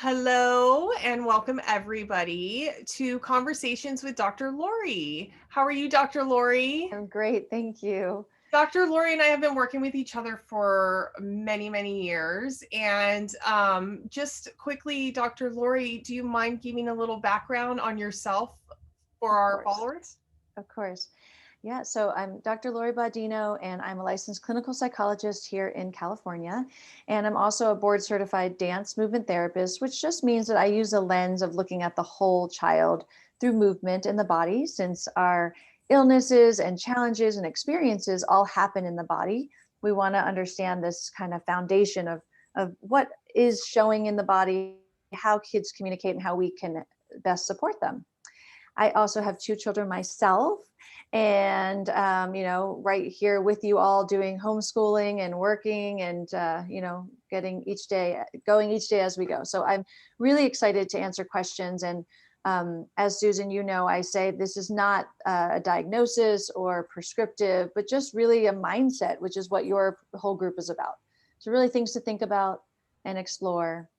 Hello and welcome everybody to Conversations with Dr. Lori. How are you, Dr. Lori? I'm great, thank you. Dr. Lori and I have been working with each other for many, many years. And just quickly, Dr. Lori, do you mind giving a little background on yourself for Of our course, followers? of course. Yeah, so I'm Dr. Lori Baudino, and I'm a licensed clinical psychologist here in California. And I'm also a board certified dance movement therapist, which just means that I use a lens of looking at the whole child through movement in the body, since our illnesses and challenges and experiences all happen in the body. We want to understand this kind of foundation of what is showing in the body, how kids communicate, and how we can best support them. I also have two children myself, and right here with you all doing homeschooling and working, and getting each day going each day as we go. So I'm really excited to answer questions. And as Susan, I say this is not a diagnosis or prescriptive, but just really a mindset, which is what your whole group is about. So really things to think about and explore,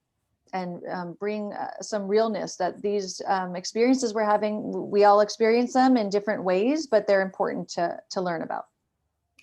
and bring some realness that these experiences we're having, we all experience them in different ways, but they're important to learn about.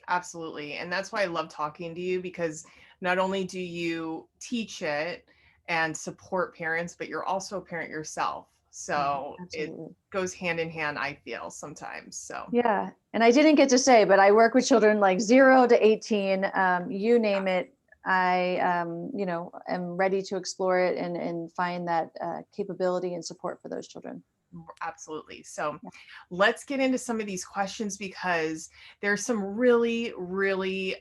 Absolutely. And that's why I love talking to you because not only do you teach it and support parents, but you're also a parent yourself. Yeah, So it absolutely. goes hand in hand, I feel sometimes. So, Yeah. And I didn't get to say, but I work with children like 0 to 18, you name it. I, am ready to explore it and find that capability and support for those children. absolutely. So, Yeah. let's get into some of these questions because there's some really, really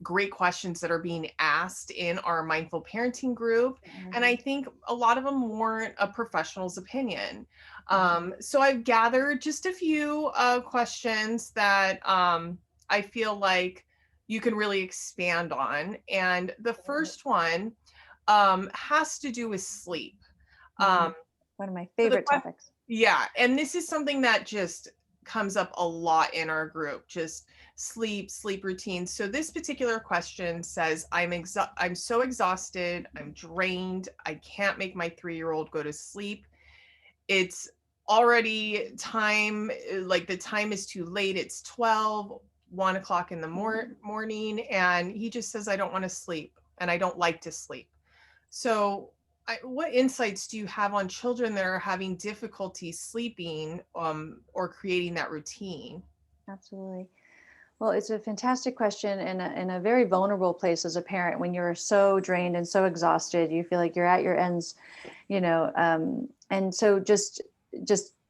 great questions that are being asked in our mindful parenting group. And I Mhm. think a lot of them warrant a professional's opinion. Mhm. So, I've gathered just a few questions that I feel like you can really expand on. And the first one has to do with sleep. Um, Mhm. One of my so the favorite question, topics. yeah, and this is something that just comes up a lot in our group, just sleep routines. So this particular question says, I'm so exhausted, I'm drained, I can't make my 3-year-old go to sleep. It's already time, like the time is too late. It's 12, 1 o'clock in the morning, and he just says, I don't want to sleep and I don't like to sleep. So, what insights do you have on children that are having difficulty sleeping or creating that routine? Absolutely. Well, it's a fantastic question, and a very vulnerable place as a parent when you're so drained and so exhausted. You feel like you're at your ends, and so just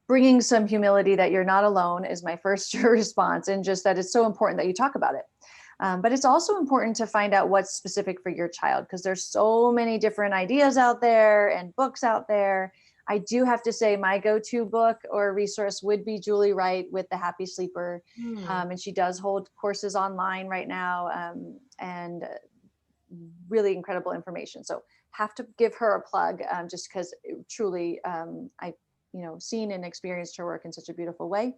bringing some humility that you're not alone is my first response, and just that it's so important that you talk about it. But it's also important to find out what's specific for your child, because there's so many different ideas out there and books out there. I do have to say my go-to book or resource would be Julie Wright with The Happy Sleeper. Hmm. And she does hold courses online right now, and really incredible information. So have to give her a plug, just because truly, I seen and experienced her work in such a beautiful way.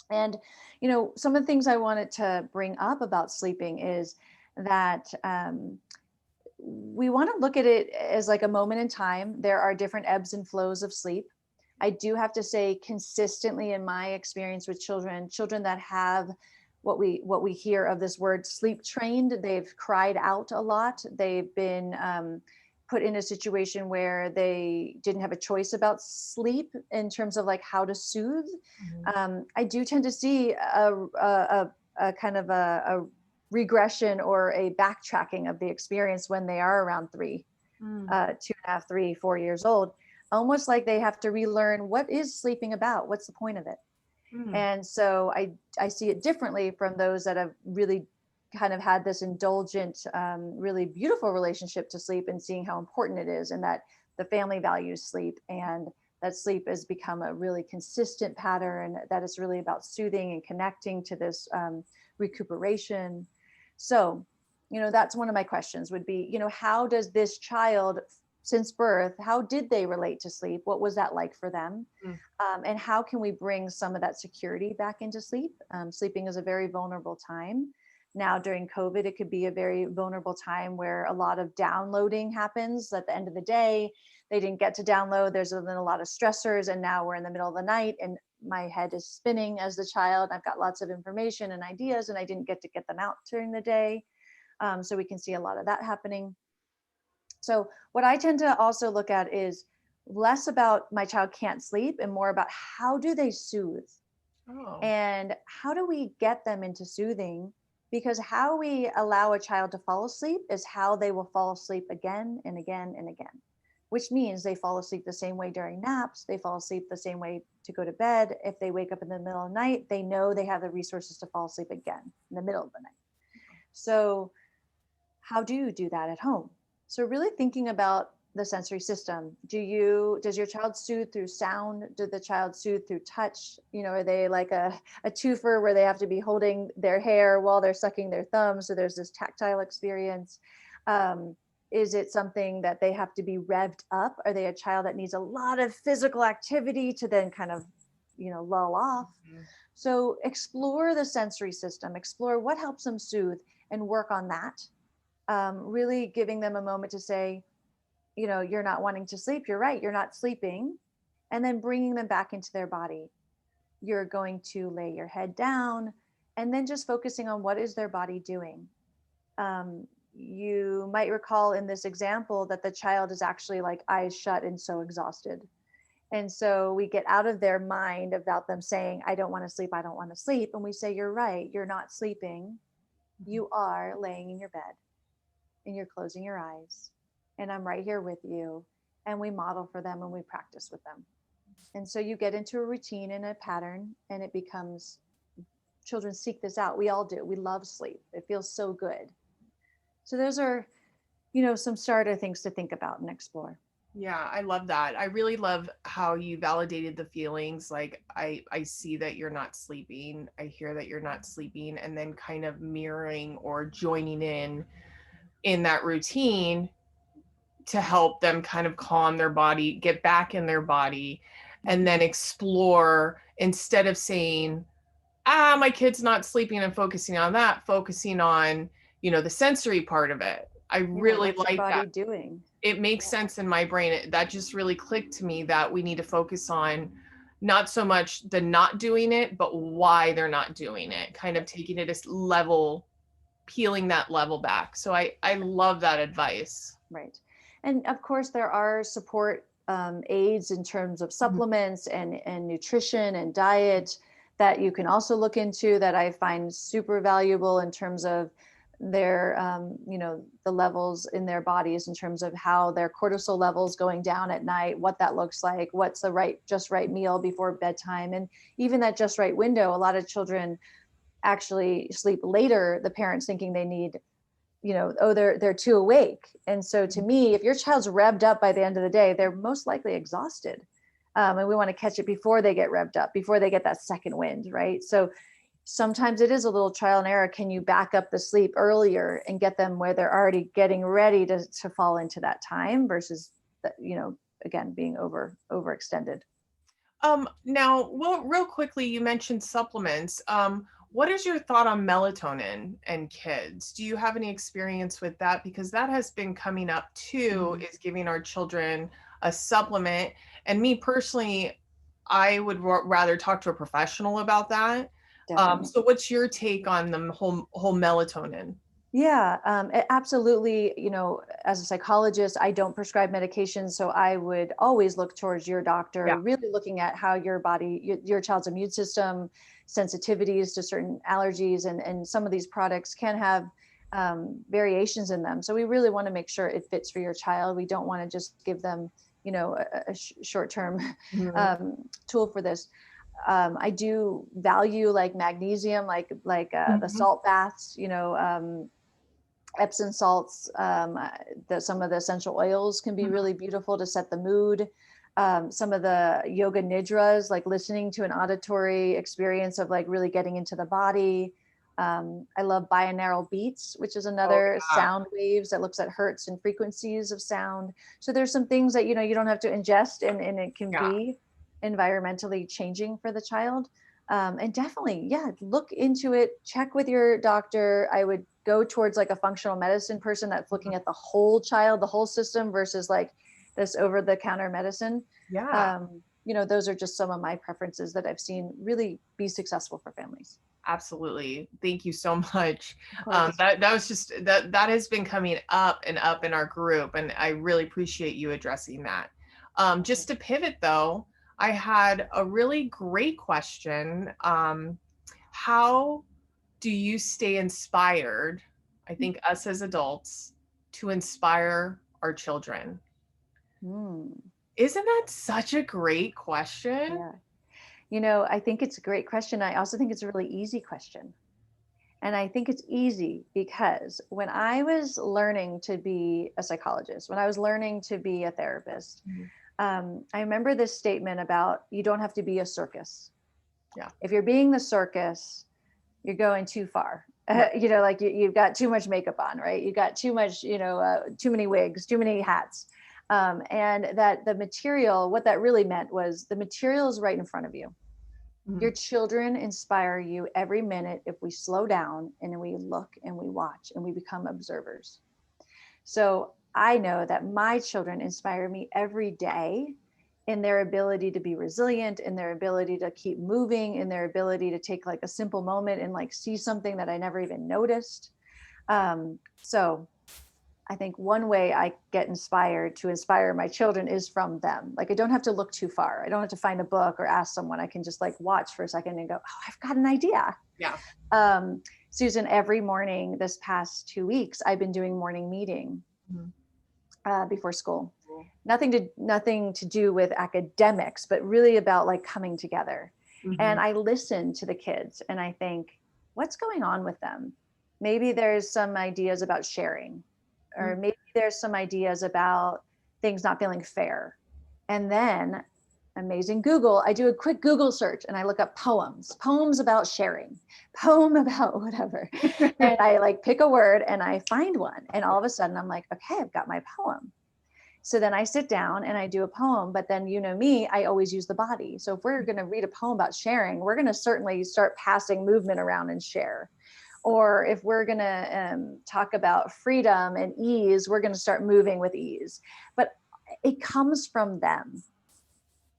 And, some of the things I wanted to bring up about sleeping is that we want to look at it as like a moment in time. There are different ebbs and flows of sleep. I do have to say, consistently in my experience with children that have what we hear of this word sleep trained, they've cried out a lot. They've been put in a situation where they didn't have a choice about sleep in terms of like how to soothe. Mhm. I do tend to see a kind of a regression or a backtracking of the experience when they are around three, Mm. 2.5, 3, 4 years old, almost like they have to relearn what is sleeping about, what's the point of it. Mm. And so I see it differently from those that have really kind of had this indulgent, really beautiful relationship to sleep, and seeing how important it is, and that the family values sleep, and that sleep has become a really consistent pattern, that is really about soothing and connecting to this recuperation. So, that's one of my questions would be, how does this child, since birth, how did they relate to sleep? What was that like for them? Mm. And how can we bring some of that security back into sleep? Sleeping is a very vulnerable time. Now during COVID, it could be a very vulnerable time where a lot of downloading happens at the end of the day. They didn't get to download. There's been a lot of stressors, and now we're in the middle of the night and my head is spinning as the child. I've got lots of information and ideas, and I didn't get them out during the day. So we can see a lot of that happening. So what I tend to also look at is less about my child can't sleep and more about how do they soothe, Oh, and how do we get them into soothing, because how we allow a child to fall asleep is how they will fall asleep again and again and again, which means they fall asleep the same way during naps, they fall asleep the same way to go to bed. If they wake up in the middle of the night, they know they have the resources to fall asleep again in the middle of the night. So how do you do that at home? So really thinking about the sensory system. Does your child soothe through sound? Did the child soothe through touch? Are they like a twofer where they have to be holding their hair while they're sucking their thumb? So there's this tactile experience. Is it something that they have to be revved up? Are they a child that needs a lot of physical activity to then kind of, lull off? mhm. So explore the sensory system, explore what helps them soothe and work on that. Really giving them a moment to say, you're not wanting to sleep. You're right. You're not sleeping. And then bringing them back into their body. You're going to lay your head down and then just focusing on what is their body doing. You might recall in this example that the child is actually like eyes shut and so exhausted. And so we get out of their mind about them saying, I don't want to sleep. I don't want to sleep. And we say, you're right. You're not sleeping. You are laying in your bed and you're closing your eyes, and I'm right here with you. And we model for them and we practice with them. And so you get into a routine and a pattern, and it becomes, children seek this out. We all do. We love sleep. It feels so good. So those are, some starter things to think about and explore. Yeah, I love that. I really love how you validated the feelings. Like I see that you're not sleeping. I hear that you're not sleeping, and then kind of mirroring or joining in that routine to help them kind of calm their body, get back in their body, and then explore instead of saying, my kid's not sleeping and focusing on that, focusing on, the sensory part of it. I Yeah, really what's your like body that. doing? It makes Yeah. sense in my brain. That just really clicked to me that we need to focus on not so much the not doing it, but why they're not doing it, kind of taking it a level, peeling that level back. So I love that advice. Right. And of course, there are support aids in terms of Mhm. supplements and nutrition and diet that you can also look into, that I find super valuable in terms of their, the levels in their bodies in terms of how their cortisol levels going down at night, what that looks like, what's the just right meal before bedtime. And even that just right window, a lot of children actually sleep later, the parents thinking they need, oh, they're too awake. And so to me, if your child's revved up by the end of the day, they're most likely exhausted. And we want to catch it before they get revved up, before they get that second wind, right? So sometimes it is a little trial and error. Can you back up the sleep earlier and get them where they're already getting ready to fall into that time versus, again, being overextended. Now, well, real quickly, you mentioned supplements. What is your thought on melatonin and kids? Do you have any experience with that? Because that has been coming up too, Mhm. is giving our children a supplement. And me personally, I would rather talk to a professional about that. Definitely. So what's your take on the whole melatonin? Yeah, absolutely. As a psychologist, I don't prescribe medications, so I would always look towards your Yeah. doctor, really looking at how your body, your child's immune system, sensitivities to certain allergies, and some of these products can have variations in them. So we really want to make sure it fits for your child. We don't want to just give them, a short-term Mhm. tool for this. I do value like magnesium, like the Mhm. salt baths, Epsom salts, some of the essential oils can be Mhm. really beautiful to set the mood. Some of the yoga nidras, like listening to an auditory experience of like really getting into the body. I love binaural beats, which is Oh, another yeah. sound waves that looks at hertz and frequencies of sound. So there's some things that you don't have to ingest, and it can Yeah. be environmentally changing for the child. And definitely, yeah, look into it, check with your doctor. I would go towards like a functional medicine person that's looking at the whole child, the whole system versus like this over the counter medicine. Yeah. Those are just some of my preferences that I've seen really be successful for families. Absolutely. Thank you so much. Of course. That was just that has been coming up and up in our group, and I really appreciate you addressing that. Just to pivot though, I had a really great question. How do you stay inspired? I think us as adults to inspire our children. Hmm. Isn't that such a great question? Yeah. I think it's a great question. I also think it's a really easy question. And I think it's easy because when I was learning to be a psychologist, when I was learning to be a therapist, Mhm. I remember this statement about you don't have to be a circus. Yeah. If you're being the circus, you're going too far. Right. Like you've got too much makeup on, right? You got too much, too many wigs, too many hats. And that the material, what that really meant was the material is right in front of you. Your Mhm. children inspire you every minute if we slow down and we look and we watch and we become observers. So I know that my children inspire me every day in their ability to be resilient, in their ability to keep moving, in their ability to take like a simple moment and like see something that I never even noticed. So I think one way I get inspired to inspire my children is from them. Like I don't have to look too far. I don't have to find a book or ask someone. I can just like watch for a second and go, oh, I've got an idea. Yeah. Susan, every morning this past 2 weeks, I've been doing morning meeting Mhm. before school. Cool. Nothing to do with academics, but really about like coming together. Mhm. And I listen to the kids and I think, what's going on with them? Maybe there's some ideas about sharing, or Mhm. maybe there's some ideas about things not feeling fair. And then amazing Google, I do a quick Google search and I look up poems about sharing, poem about whatever. And I like pick a word and I find one. And all of a sudden I'm like, okay, I've got my poem. So then I sit down and I do a poem, but then you know me, I always use the body. So if we're going to read a poem about sharing, we're going to certainly start passing movement around and share. Or if we're going to talk about freedom and ease, we're going to start moving with ease. But it comes from them.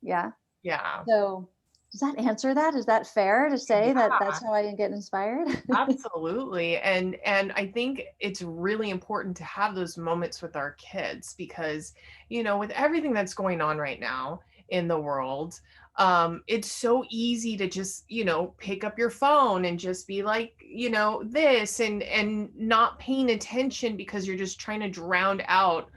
Yeah. Yeah. So does that answer that? Is that fair to say that Yeah. that's how I get inspired? Absolutely. And I think it's really important to have those moments with our kids because, with everything that's going on right now in the world, it's so easy to just, pick up your phone and just be like, this and not paying attention because you're just trying to drown out,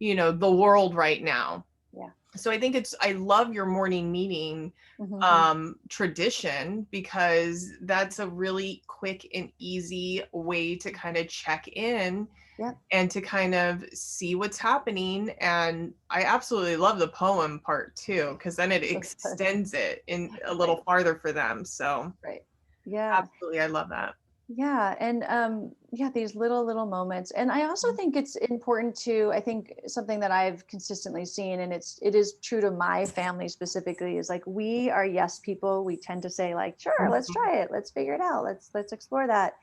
the world right now. Yeah. So I love your morning meeting Mm-hmm. tradition because that's a really quick and easy way to kind of check in Yep. and to kind of see what's happening. And I absolutely love the poem part too, because then it That's good. extends it in a Right. little farther for them. So Right. Yeah. absolutely, I love that. Yeah, and yeah, these little moments. And I also think it's important to, I think something that I've consistently seen, and it is true to my family specifically, is like we are yes people. We tend to say like, sure, let's Mhm. try it, let's figure it out, let's explore that.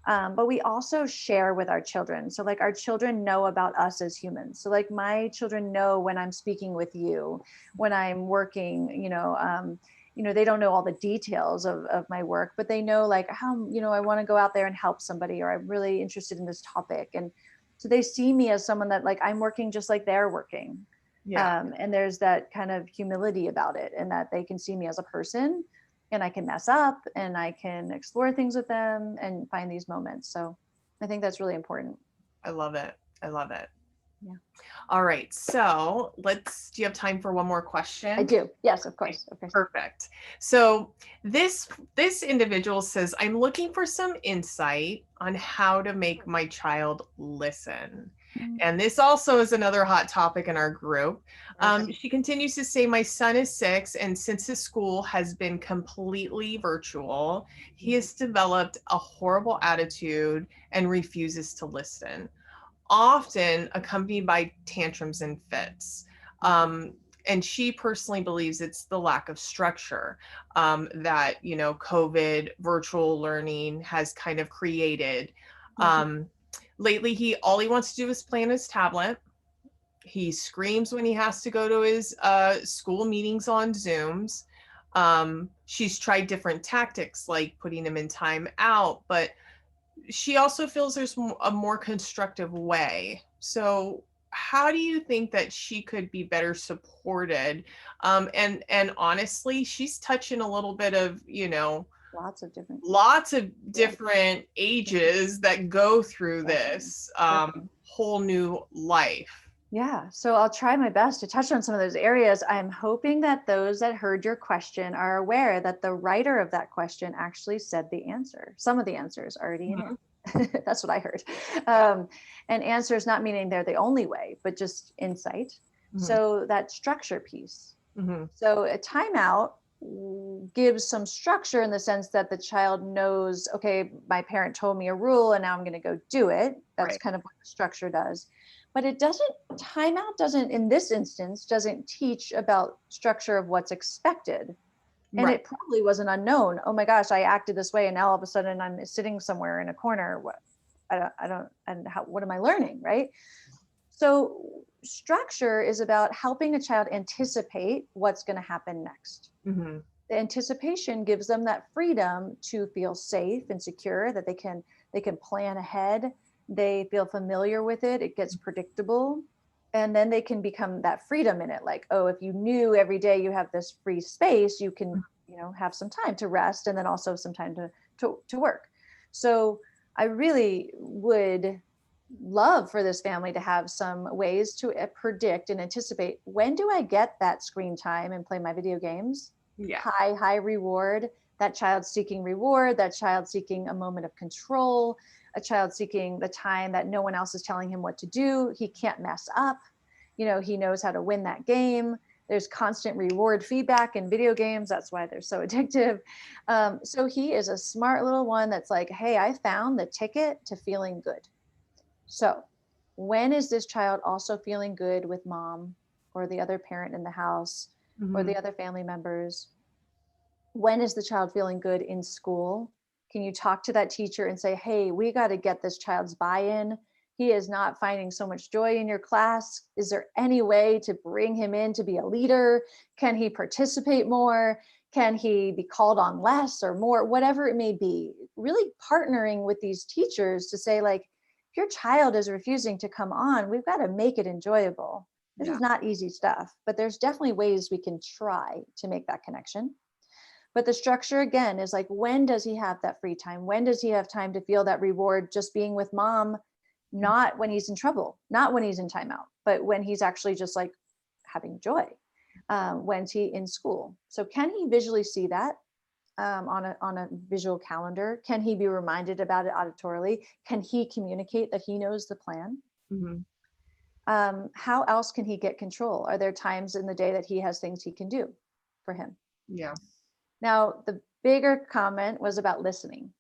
But we also share with our children. So like our children know about us as humans. So like my children know when I'm speaking with you, when I'm working, they don't know all the details of my work, but they know like how, I want to go out there and help somebody, or I'm really interested in this topic. And so they see me as someone that like I'm working just like they're working. Yeah, And there's that kind of humility about it, and that they can see me as a person and I can mess up and I can explore things with them and find these moments. So I think that's really important. I love it. I love it. Yeah. All right. So do you have time for one more I question? do. Yes, of Okay, course. Of course. perfect. So this individual says, I'm looking for some insight on how to make my child listen. Mm. And this also is another hot topic in our group. Perfect. She continues to say, my son is 6, and since his school has been completely virtual, he has developed a horrible attitude and refuses to listen, often accompanied by tantrums and fits. Mhm. Um, and she personally believes it's the lack of structure that, COVID virtual learning has kind of created. Mhm. Um, lately, all he wants to do is play on his tablet. He screams when he has to go to his school meetings on Zooms. She's tried different tactics like putting him in time out, but she also feels there's a more constructive way. So how do you think that she could be better supported? And honestly, she's touching a little bit of, Lots of different, lots of yeah, different ages that go through definitely, this definitely. whole new life. Yeah, so I'll try my best to touch on some of those areas. I'm hoping that those that heard your question are aware that the writer of that question actually said the answer. Some of the answers already in Mhm. it. That's what I heard. Yeah. And answers not meaning they're the only way, but just insight. Mhm. So that structure piece. Mhm. So a timeout gives some structure in the sense that the child knows, okay, my parent told me a rule and now I'm going to go do it. That's Right. kind of what the structure does. But it doesn't, timeout doesn't, in this instance, doesn't teach about structure of what's expected. And Right. it probably was an unknown. Oh my gosh, I acted this way and now all of a sudden I'm sitting somewhere in a corner. What and how, what am I learning? Right. So structure is about helping a child anticipate what's going to happen next. Mhm. The anticipation gives them that freedom to feel safe and secure, that they can plan ahead, they feel familiar with it, it gets predictable, and then they can become that freedom in it, like, oh, if you knew every day you have this free space, you can, have some time to rest and then also some time to work. So I really would love for this family to have some ways to predict and anticipate, when do I get that screen time and play my video games? Yeah. High reward. That child seeking reward, that child seeking a moment of control, a child seeking the time that no one else is telling him what to do. He can't mess up. He knows how to win that game. There's constant reward feedback in video games. That's why they're so addictive. So he is a smart little one that's like, hey, I found the ticket to feeling good. So, when is this child also feeling good with mom or the other parent in the house or Mhm. the other family members? When is the child feeling good in school? Can you talk to that teacher and say, hey, we got to get this child's buy in? He is not finding so much joy in your class. Is there any way to bring him in to be a leader? Can he participate more? Can he be called on less or more? Whatever it may be. Really partnering with these teachers to say, like, if your child is refusing to come on, we've got to make it enjoyable. This Yeah. is not easy stuff, but there's definitely ways we can try to make that connection. But the structure again is like, when does he have that free time? When does he have time to feel that reward just being with mom? Not when he's in trouble, not when he's in timeout, but when he's actually just like having joy. When's he in school? So can he visually see that on a visual calendar? Can he be reminded about it auditorily? Can he communicate that he knows the plan? Mhm. How else can he get control? Are there times in the day that he has things he can do for him? Yeah. Now, the bigger comment was about listening.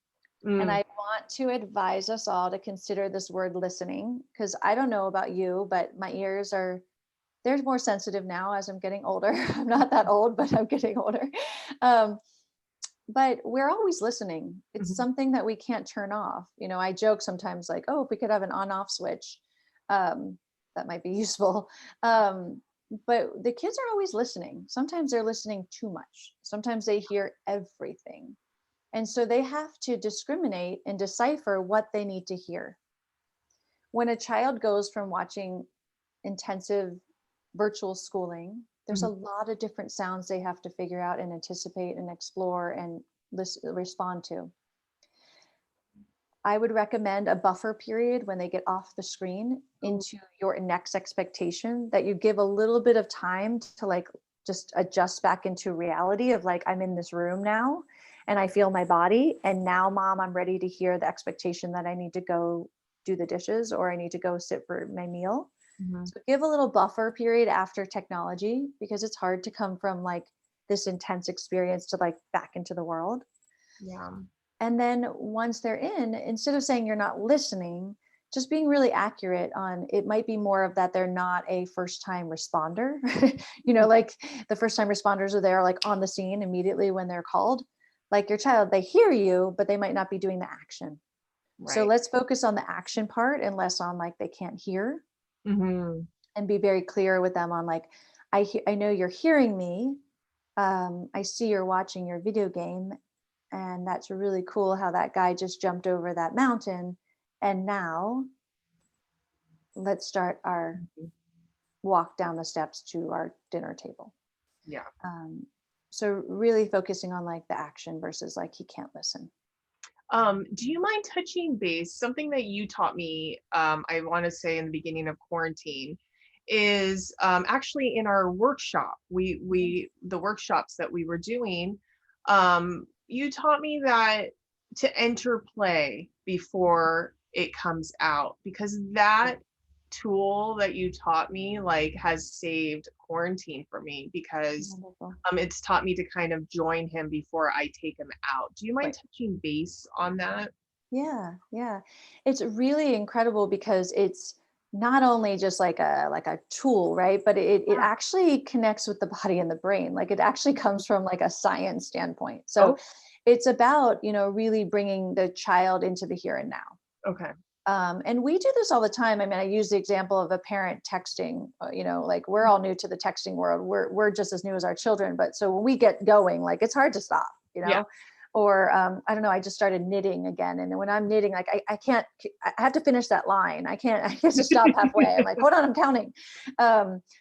And Mm. I want to advise us all to consider this word listening, because I don't know about you, but my ears are, they're more sensitive now as I'm getting older. I'm not that old, but I'm getting older. Um, but we're always listening. It's Mhm. something that we can't turn off. I joke sometimes like, oh, if we could have an on off switch, um, that might be useful. But the kids are always listening. Sometimes they're listening too much. Sometimes they hear everything. And so they have to discriminate and decipher what they need to hear. When a child goes from watching intensive virtual schooling, there's a Mhm. lot of different sounds they have to figure out and anticipate and explore and respond to. I would recommend a buffer period when they get off the screen Oh. into your next expectation, that you give a little bit of time to like just adjust back into reality of like, I'm in this room now and I feel my body. And now, mom, I'm ready to hear the expectation that I need to go do the dishes or I need to go sit for my meal. Mhm. So give a little buffer period after technology, because it's hard to come from like this intense experience to like back into the world. Yeah. And then once they're in, instead of saying you're not listening, just being really accurate on, it might be more of that they're not a first time responder. Like the first time responders are there like on the scene immediately when they're called. Like your child, they hear you, but they might not be doing the action. So Right. let's focus on the action part and less on like they can't hear, Hmm. and be very clear with them on like, I know you're hearing me. I see you're watching your video game, and that's really cool how that guy just jumped over that mountain. And now let's start our walk down the steps to our dinner table. Yeah. Um, so really focusing on like the action versus like he can't listen. Do you mind touching base? Something that you taught me, I want to say in the beginning of quarantine, is actually in our workshop. We the workshops that we were doing, you taught me that to enter play before it comes out, because that tool that you taught me like has saved quarantine for me, because Wonderful. it's taught me to kind of join him before I take him out. Do you mind Right. touching base on that? Yeah, yeah. It's really incredible because it's not only just like a tool, right? But it Yeah. actually connects with the body and the brain. Like it actually comes from like a science standpoint. So Oh, it's about, really bringing the child into the here and now. okay. And we do this all the time. I mean, I use the example of a parent texting. Like we're all new to the texting world. We're just as new as our children, but so when we get going, like it's hard to stop. Yeah. Or I don't know. I just started knitting again, and when I'm knitting, like I can't. I have to finish that line. I can't. I have to stop halfway. I'm like, hold on, I'm counting.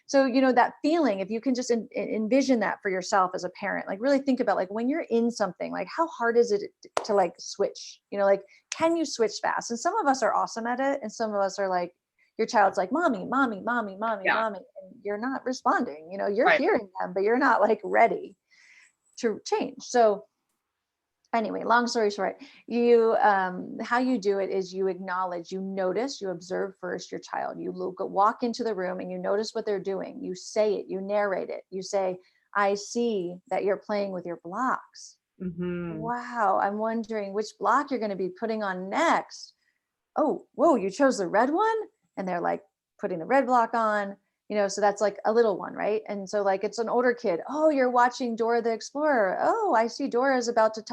So that feeling, if you can just envision that for yourself as a parent, like really think about like when you're in something, like how hard is it to like switch? Like can you switch fast? And some of us are awesome at it, and some of us are like, your child's like, mommy, mommy, mommy, mommy, Yeah. mommy, and you're not responding. You're Right. hearing them, but you're not like ready to change. So anyway, long story short, you how you do it is you acknowledge, you notice, you observe first your child. You walk into the room and you notice what they're doing. You say it, you narrate it. You say, I see that you're playing with your blocks. Hmm. Wow, I'm wondering which block you're going to be putting on next. Oh, whoa, you chose the red one? And they're like putting the red block on. So that's like a little one, right? And so like it's an older kid. Oh, you're watching Dora the Explorer. Oh, I see Dora is about to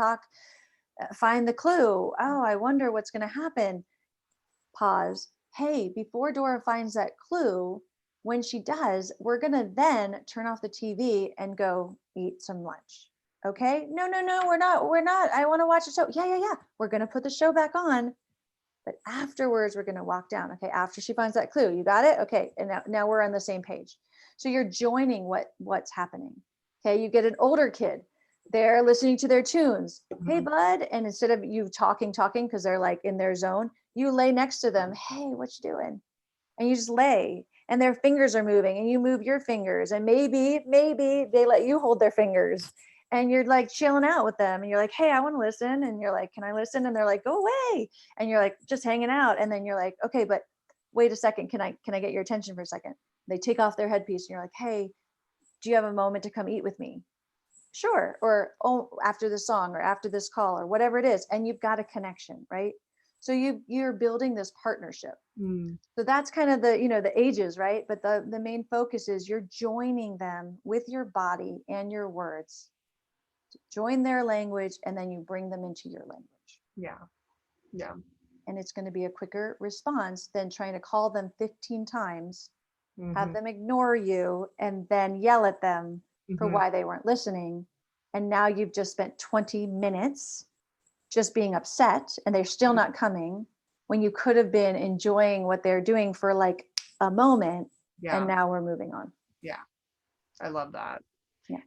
find the clue. Oh, I wonder what's going to happen. Pause. Hey, before Dora finds that clue, when she does, we're going to then turn off the TV and go eat some lunch. Okay? No, no, no, we're not. We're not. I want to watch a show. Yeah, yeah, yeah. We're going to put the show back on. But afterwards, we're going to walk down. Okay. After she finds that clue, you got it. Okay. And now we're on the same page. So you're joining what's happening. Okay. You get an older kid. They're listening to their tunes. Hey, Hmm. bud. And instead of you talking, because they're like in their zone, you lay next to them. Hey, what you doing? And you just lay, and their fingers are moving and you move your fingers, and maybe they let you hold their fingers, and you're like chilling out with them, and you're like, hey, I want to listen, and you're like, can I listen? And they're like, go away. And you're like just hanging out, and then you're like, okay, but wait a second, can I get your attention for a second? They take off their headpiece and you're like, hey, do you have a moment to come eat with me? Sure. Or, oh, after this song or after this call or whatever it is, and you've got a connection, right? So you're building this partnership. Mm. So that's kind of the ages, right? But the main focus is you're joining them with your body and your words. Join their language, and then you bring them into your language. Yeah. Yeah. And it's going to be a quicker response than trying to call them 15 times, have Hmm. them ignore you, and then yell at them for Hmm. why they weren't listening. And now you've just spent 20 minutes just being upset, and they're still not coming, when you could have been enjoying what they're doing for like a moment. And Yeah. now we're moving on. Yeah. I love that. Yeah.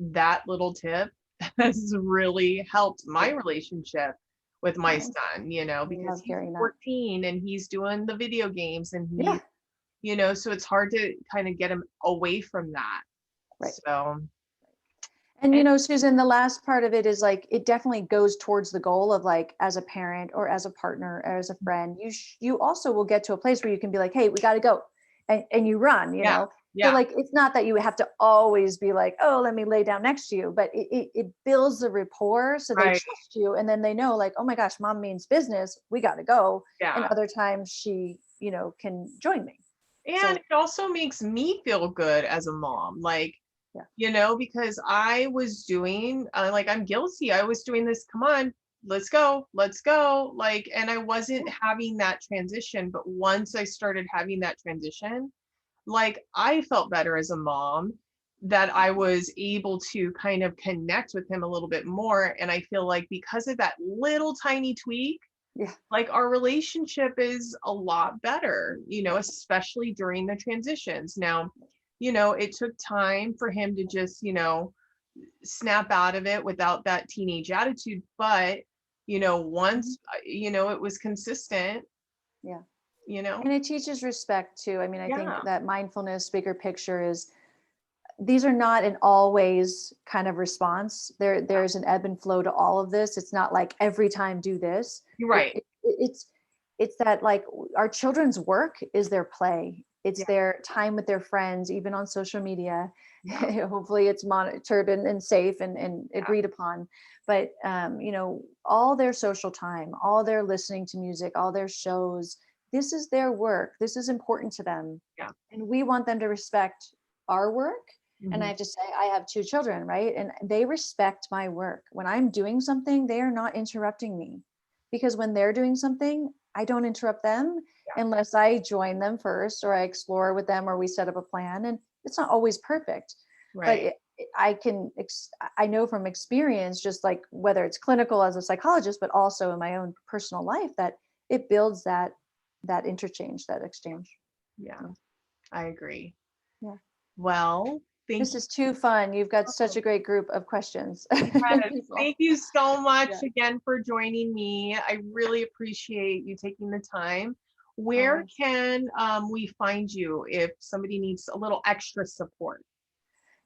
That little tip has really helped my relationship with my Oh, son, I because love he's hearing that. 14 and he's doing the video games, and Yeah. so it's hard to kind of get him away from that. Right. So, And and Susan, the last part of it is like it definitely goes towards the goal of like as a parent or as a partner or as a friend, you also will get to a place where you can be like, hey, we got to go, and you run. yeah, So Yeah. like, it's not that you have to always be like, oh, let me lay down next to you, but it builds the rapport so they Right. trust you. And then they know like, oh my gosh, mom means business. We got to go. And Yeah. other times she, can join me. And So it also makes me feel good as a mom. Like, yeah. because I was doing, like, I'm guilty. I was doing this, come on, let's go, let's go. Like, and I wasn't having that transition. But once I started having that transition, like, I felt better as a mom that I was able to kind of connect with him a little bit more. And I feel like because of that little tiny tweak, Yeah. like our relationship is a lot better, Yeah. especially during the transitions. Now, it took time for him to just, snap out of it without that teenage attitude. But, Mhm. once, it was consistent, Yeah. you know, And it teaches respect too. I mean, I think yeah, that mindfulness, bigger picture, is these are not an always kind of response. There's an ebb and flow to all of this. It's not like every time do this. you're It, right. it it's that like our children's work is their play. It's Yeah. their time with their friends, even on social media. Yeah. Hopefully it's monitored and safe and Yeah. agreed upon. But all their social time, all their listening to music, all their shows, this is their work. This is important to them. Yeah. And we want them to respect our work. And I Mhm. have to say, I have two children, right? And they respect my work. When I'm doing something, they are not interrupting me, because when they're doing something, I don't interrupt them Yeah. unless I join them first or I explore with them or we set up a plan. And it's not always perfect, but Right. I know from experience, just like whether it's clinical as a psychologist, but also in my own personal life, that it builds that interchange, that exchange. Yeah. Yeah. I agree. Yeah. Well, thank This you is too fun. You've got so such a great group of questions. Yes, People. thank you so much Yeah. again for joining me. I really appreciate you taking the time. Where Oh, can we find you if somebody needs a little extra support?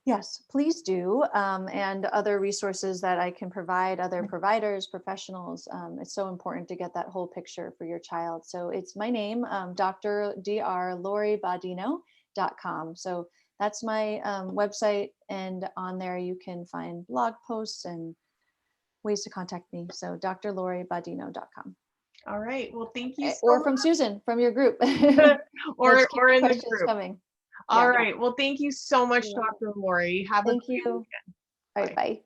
yes, please do. And other resources that I can provide, other providers, professionals. It's so important to get that whole picture for your child. So it's my name, dr.loribadino.com. So that's my website. And on there, you can find blog posts and ways to contact me. So drloribadino.com. All right. Well, thank you Or so from Susan from your group. much. Let's or keep or the in the questions group. coming. All Yeah. right. Well, thank you so much, You're welcome. Dr. Lori. Have a Thank great you. All right. bye. Bye.